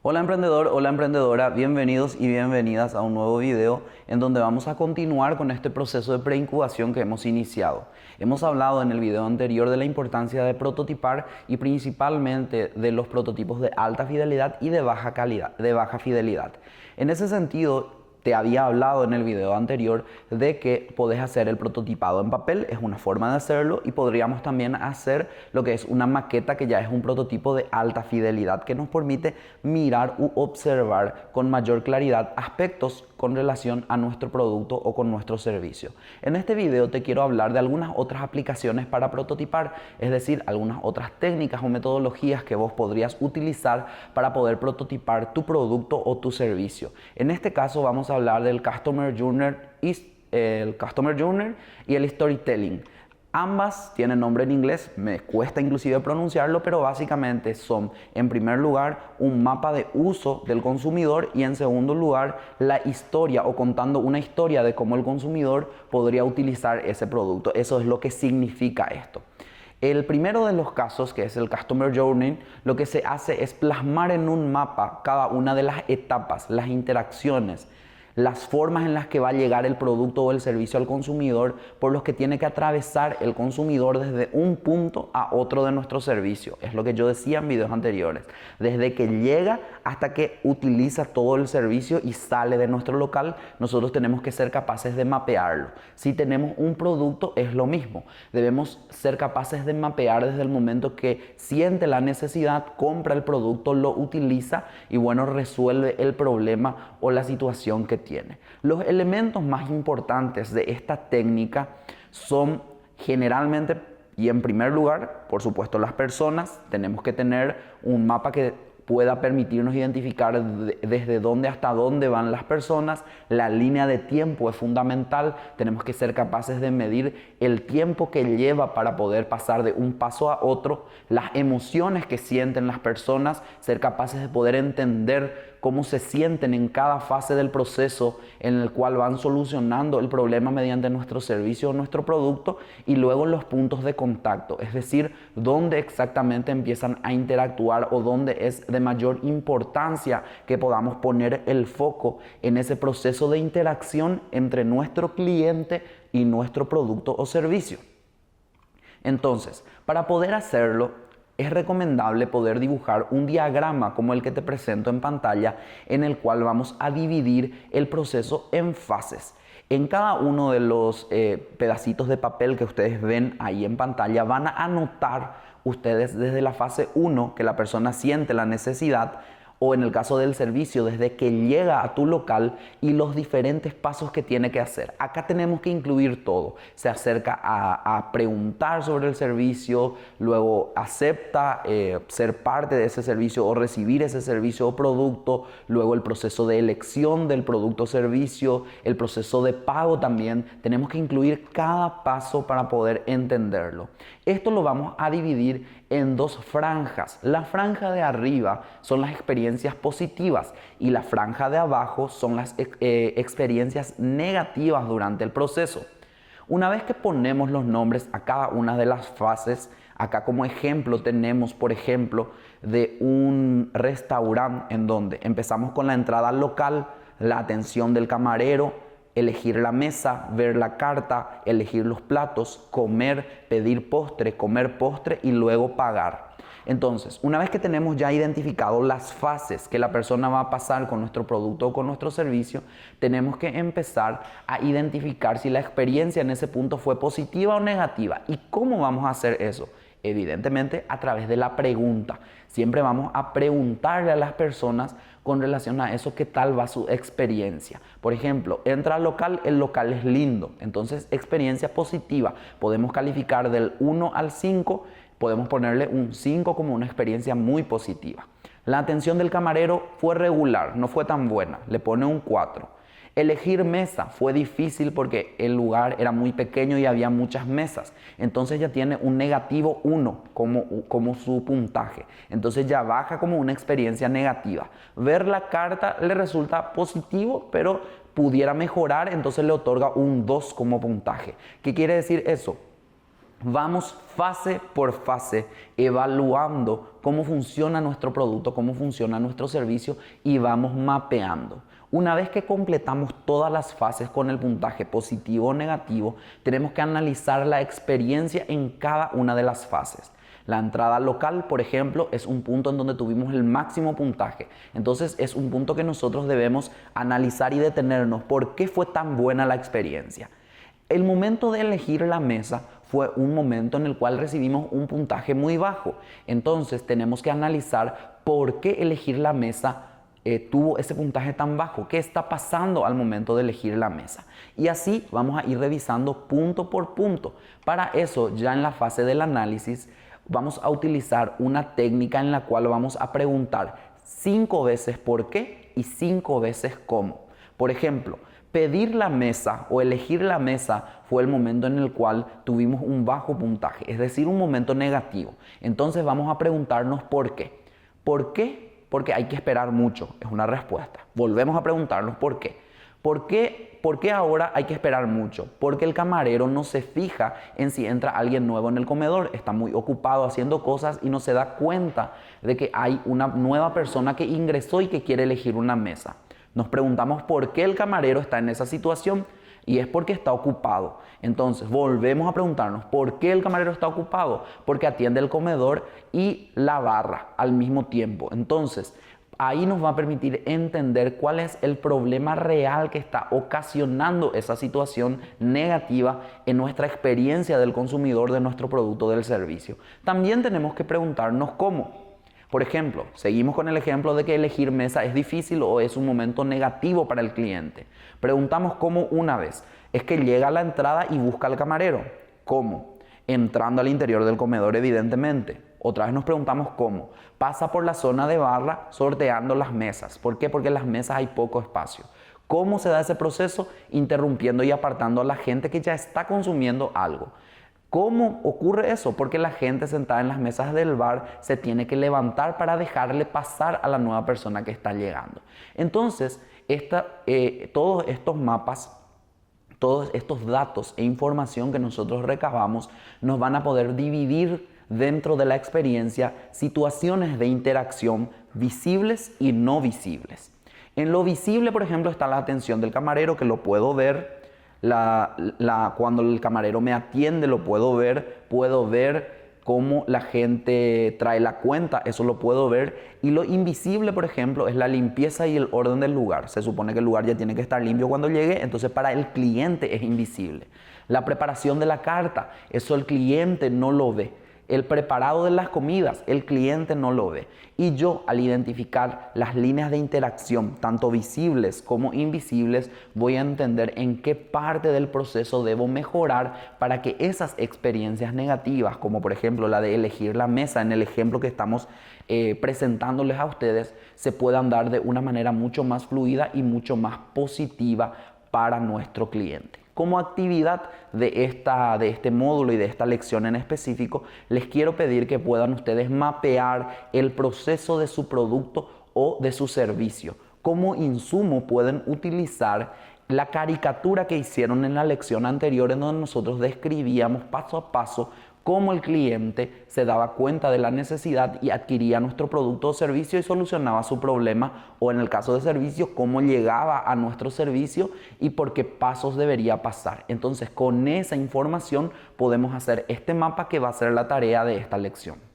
Hola emprendedor, hola emprendedora, bienvenidos y bienvenidas a un nuevo video en donde vamos a continuar con este proceso de preincubación que hemos iniciado. Hemos hablado en el video anterior de la importancia de prototipar y principalmente de los prototipos de alta fidelidad y de baja calidad, de baja fidelidad. En ese sentido, te había hablado en el video anterior de que podés hacer el prototipado en papel, es una forma de hacerlo, y podríamos también hacer lo que es una maqueta, que ya es un prototipo de alta fidelidad que nos permite mirar u observar con mayor claridad aspectos con relación a nuestro producto o con nuestro servicio. En este video te quiero hablar de algunas otras aplicaciones para prototipar, es decir, algunas otras técnicas o metodologías que vos podrías utilizar para poder prototipar tu producto o tu servicio. En este caso vamos a hablar del Customer Journey y el Storytelling. Ambas tienen nombre en inglés, me cuesta inclusive pronunciarlo, pero básicamente son, en primer lugar, un mapa de uso del consumidor y en segundo lugar, la historia o contando una historia de cómo el consumidor podría utilizar ese producto. Eso es lo que significa esto. El primero de los casos, que es el Customer Journey, lo que se hace es plasmar en un mapa cada una de las etapas, las interacciones, las formas en las que va a llegar el producto o el servicio al consumidor, por los que tiene que atravesar el consumidor desde un punto a otro de nuestro servicio. Es lo que yo decía en videos anteriores. Desde que llega hasta que utiliza todo el servicio y sale de nuestro local, nosotros tenemos que ser capaces de mapearlo. Si tenemos un producto, es lo mismo. Debemos ser capaces de mapear desde el momento que siente la necesidad, compra el producto, lo utiliza y bueno, resuelve el problema o la situación que tiene. Los elementos más importantes de esta técnica son generalmente y en primer lugar, por supuesto, las personas. Tenemos que tener un mapa que pueda permitirnos identificar desde dónde hasta dónde van las personas. La línea de tiempo es fundamental. Tenemos que ser capaces de medir el tiempo que lleva para poder pasar de un paso a otro, las emociones que sienten las personas, ser capaces de poder entender cómo se sienten en cada fase del proceso en el cual van solucionando el problema mediante nuestro servicio o nuestro producto, y luego los puntos de contacto, es decir, dónde exactamente empiezan a interactuar o dónde es de mayor importancia que podamos poner el foco en ese proceso de interacción entre nuestro cliente y nuestro producto o servicio. Entonces, para poder hacerlo, es recomendable poder dibujar un diagrama como el que te presento en pantalla, en el cual vamos a dividir el proceso en fases. En cada uno de los pedacitos de papel que ustedes ven ahí en pantalla van a anotar ustedes desde la fase 1, que la persona siente la necesidad, o en el caso del servicio, desde que llega a tu local y los diferentes pasos que tiene que hacer. Acá tenemos que incluir todo. Se acerca a preguntar sobre el servicio, luego acepta ser parte de ese servicio o recibir ese servicio o producto, luego el proceso de elección del producto o servicio, el proceso de pago también. Tenemos que incluir cada paso para poder entenderlo. Esto lo vamos a dividir en dos franjas. La franja de arriba son las experiencias positivas y la franja de abajo son las experiencias negativas durante el proceso. Una vez que ponemos los nombres a cada una de las fases, acá como ejemplo tenemos, por ejemplo, de un restaurante en donde empezamos con la entrada al local, la atención del camarero, elegir la mesa, ver la carta, elegir los platos, comer, pedir postre, comer postre y luego pagar. Entonces, una vez que tenemos ya identificado las fases que la persona va a pasar con nuestro producto o con nuestro servicio, tenemos que empezar a identificar si la experiencia en ese punto fue positiva o negativa. ¿Y cómo vamos a hacer eso? Evidentemente a través de la pregunta. Siempre vamos a preguntarle a las personas con relación a eso, qué tal va su experiencia. Por ejemplo, entra al local, el local es lindo. Entonces, experiencia positiva. Podemos calificar del 1 al 5, podemos ponerle un 5 como una experiencia muy positiva. La atención del camarero fue regular, no fue tan buena, le pone un 4. Elegir mesa fue difícil porque el lugar era muy pequeño y había muchas mesas. Entonces ya tiene un negativo 1 como su puntaje. Entonces ya baja como una experiencia negativa. Ver la carta le resulta positivo, pero pudiera mejorar, entonces le otorga un 2 como puntaje. ¿Qué quiere decir eso? Vamos fase por fase evaluando cómo funciona nuestro producto, cómo funciona nuestro servicio y vamos mapeando. Una vez que completamos todas las fases con el puntaje positivo o negativo, tenemos que analizar la experiencia en cada una de las fases. La entrada local, por ejemplo, es un punto en donde tuvimos el máximo puntaje. Entonces es un punto que nosotros debemos analizar y detenernos. ¿Por qué fue tan buena la experiencia? El momento de elegir la mesa fue un momento en el cual recibimos un puntaje muy bajo. Entonces tenemos que analizar por qué elegir la mesa tuvo ese puntaje tan bajo. ¿Qué está pasando al momento de elegir la mesa? Y así vamos a ir revisando punto por punto. Para eso, ya en la fase del análisis, vamos a utilizar una técnica en la cual vamos a preguntar 5 veces por qué y 5 veces cómo. Por ejemplo, pedir la mesa o elegir la mesa fue el momento en el cual tuvimos un bajo puntaje, es decir, un momento negativo. Entonces vamos a preguntarnos por qué. ¿Por qué? Porque hay que esperar mucho, es una respuesta. Volvemos a preguntarnos por qué. ¿Por qué ahora hay que esperar mucho? Porque el camarero no se fija en si entra alguien nuevo en el comedor, está muy ocupado haciendo cosas y no se da cuenta de que hay una nueva persona que ingresó y que quiere elegir una mesa. Nos preguntamos por qué el camarero está en esa situación y es porque está ocupado. Entonces volvemos a preguntarnos por qué el camarero está ocupado, porque atiende el comedor y la barra al mismo tiempo. Entonces ahí nos va a permitir entender cuál es el problema real que está ocasionando esa situación negativa en nuestra experiencia del consumidor de nuestro producto o del servicio. También tenemos que preguntarnos cómo. Por ejemplo, seguimos con el ejemplo de que elegir mesa es difícil o es un momento negativo para el cliente. Preguntamos cómo una vez. Es que llega a la entrada y busca al camarero. ¿Cómo? Entrando al interior del comedor, evidentemente. Otra vez nos preguntamos cómo. Pasa por la zona de barra sorteando las mesas. ¿Por qué? Porque en las mesas hay poco espacio. ¿Cómo se da ese proceso? Interrumpiendo y apartando a la gente que ya está consumiendo algo. ¿Cómo ocurre eso? Porque la gente sentada en las mesas del bar se tiene que levantar para dejarle pasar a la nueva persona que está llegando. Entonces, todos estos mapas, todos estos datos e información que nosotros recabamos nos van a poder dividir dentro de la experiencia situaciones de interacción visibles y no visibles. En lo visible, por ejemplo, está la atención del camarero, que lo puedo ver. Cuando el camarero me atiende lo puedo ver cómo la gente trae la cuenta, eso lo puedo ver. Y lo invisible, por ejemplo, es la limpieza y el orden del lugar. Se supone que el lugar ya tiene que estar limpio cuando llegue, entonces para el cliente es invisible. La preparación de la carta, eso el cliente no lo ve. El preparado de las comidas, el cliente no lo ve. Y yo, al identificar las líneas de interacción, tanto visibles como invisibles, voy a entender en qué parte del proceso debo mejorar para que esas experiencias negativas, como por ejemplo la de elegir la mesa en el ejemplo que estamos presentándoles a ustedes, se puedan dar de una manera mucho más fluida y mucho más positiva para nuestro cliente. Como actividad de este módulo y de esta lección en específico, les quiero pedir que puedan ustedes mapear el proceso de su producto o de su servicio. Como insumo pueden utilizar la caricatura que hicieron en la lección anterior, en donde nosotros describíamos paso a paso cómo el cliente se daba cuenta de la necesidad y adquiría nuestro producto o servicio y solucionaba su problema, o en el caso de servicio, cómo llegaba a nuestro servicio y por qué pasos debería pasar. Entonces, con esa información podemos hacer este mapa que va a ser la tarea de esta lección.